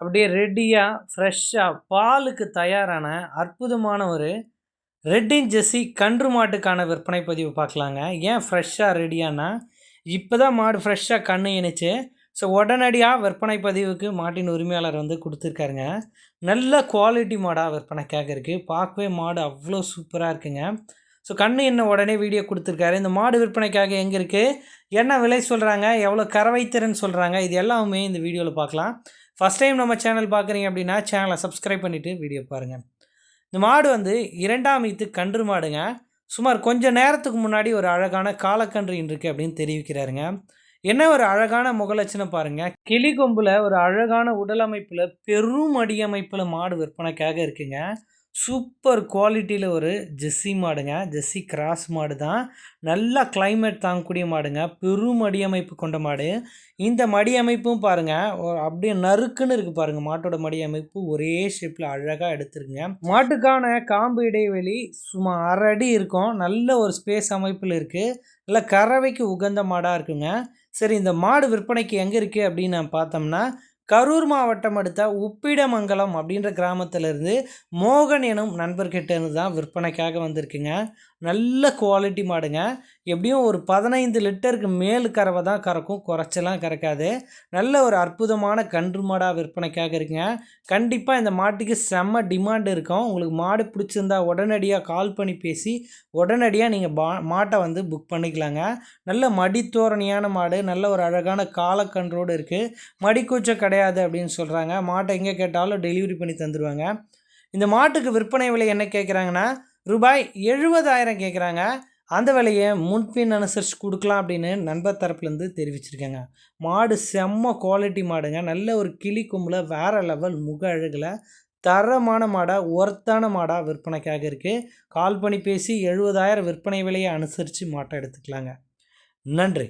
அப்படியே ரெடியாக ஃப்ரெஷ்ஷாக பாலுக்கு தயாரான அற்புதமான ஒரு ரெட்டின் ஜெர்சி கன்று மாட்டுக்கான விற்பனை பதிவு பார்க்கலாங்க. ஏன் ஃப்ரெஷ்ஷாக ரெடியானா, இப்போ தான் மாடு ஃப்ரெஷ்ஷாக கன்று இணைச்சு ஸோ உடனடியாக விற்பனை பதிவுக்கு மாட்டின் உரிமையாளர் வந்து கொடுத்துருக்காருங்க. நல்ல குவாலிட்டி மாடாக விற்பனைக்காக இருக்குது. பார்க்கவே மாடு அவ்வளோ சூப்பராக இருக்குங்க. ஸோ கன்று என்ன உடனே வீடியோ கொடுத்துருக்காரு. இந்த மாடு விற்பனைக்காக எங்கே இருக்குது, என்ன விலை சொல்கிறாங்க, எவ்வளோ கறவைத்திறன் சொல்கிறாங்க, இது எல்லாமே இந்த வீடியோவில் பார்க்கலாம். ஃபஸ்ட் டைம் நம்ம சேனல் பார்க்குறீங்க அப்படின்னா சேனலை சப்ஸ்கிரைப் பண்ணிவிட்டு வீடியோ பாருங்கள். இந்த மாடு வந்து 2ஆம் ஈத்து கன்று மாடுங்க. சுமார் கொஞ்சம் நேரத்துக்கு முன்னாடி ஒரு அழகான காலக்கன்று இருக்குது அப்படின்னு தெரிவிக்கிறாருங்க. என்ன ஒரு அழகான முகலட்சணம் பாருங்கள். கிளி கொம்பில் ஒரு அழகான உடல் அமைப்பில் பெரும் அடியமைப்பில் மாடு விற்பனைக்காக இருக்குங்க. சூப்பர் குவாலிட்டியில் ஒரு ஜெர்சி மாடுங்க. ஜெர்சி கிராஸ் மாடு தான். நல்லா கிளைமேட் தாங்கக்கூடிய மாடுங்க. பெரும் மடியமைப்பு கொண்ட மாடு. இந்த மடியமைப்பும் பாருங்கள் அப்படியே நறுக்குன்னு இருக்குது பாருங்கள். மாட்டோட மடியமைப்பு ஒரே ஷேப்பில் அழகாக எடுத்துருங்க. மாட்டுக்கான காம்பு இடைவெளி சுமார் 1/2 அடி இருக்கும். நல்ல ஒரு ஸ்பேஸ் அமைப்பில் இருக்குது. நல்லா கறவைக்கு உகந்த மாடாக இருக்குங்க. சரி, இந்த மாடு விற்பனைக்கு எங்கே இருக்குது அப்படின்னு நான் பார்த்தோம்னா, கரூர் மாவட்டம் அடுத்த உப்பிடமங்கலம் அப்படின்ற கிராமத்திலேருந்து மோகன் எனும் நண்பர்கிட்ட இருந்து தான் விற்பனைக்காக வந்திருக்குங்க. நல்ல குவாலிட்டி மாடுங்க. எப்படியும் ஒரு 15 லிட்டருக்கு மேல் கறவை தான் கறக்கும், குறைச்சலாம் கறக்காது. நல்ல ஒரு அற்புதமான கன்று மாடாக விற்பனைக்காக இருக்குங்க. கண்டிப்பாக இந்த மாட்டுக்கு செம்ம டிமாண்ட் இருக்கும். உங்களுக்கு மாடு பிடிச்சிருந்தா உடனடியாக கால் பண்ணி பேசி உடனடியாக நீங்கள் மாட்டை வந்து புக் பண்ணிக்கலாங்க. நல்ல மடித்தோரணியான மாடு, நல்ல ஒரு அழகான காலக்கன்றோடு இருக்குது. மடிக்கூச்சம் கிடையாது அப்படின்னு சொல்கிறாங்க. மாட்டை எங்கே கேட்டாலும் டெலிவரி பண்ணி தந்துடுவாங்க. இந்த மாட்டுக்கு விற்பனை விலை என்ன கேட்குறாங்கன்னா ரூபாய் 70,000 கேட்குறாங்க. அந்த விலையை முன்பின் அனுசரித்து கொடுக்கலாம் அப்படின்னு நண்பர் தரப்புலேருந்து தெரிவிச்சிருக்கேங்க. மாடு செம்ம குவாலிட்டி மாடுங்க. நல்ல ஒரு கிளி கொம்பில் வேறு லெவல் முக அழகில் தரமான மாடாக ஒர்த்தான மாடாக விற்பனைக்காக இருக்குது. கால் பண்ணி பேசி 70,000 விற்பனை விலையை அனுசரித்து மாட்டை எடுத்துக்கலாங்க. நன்றி.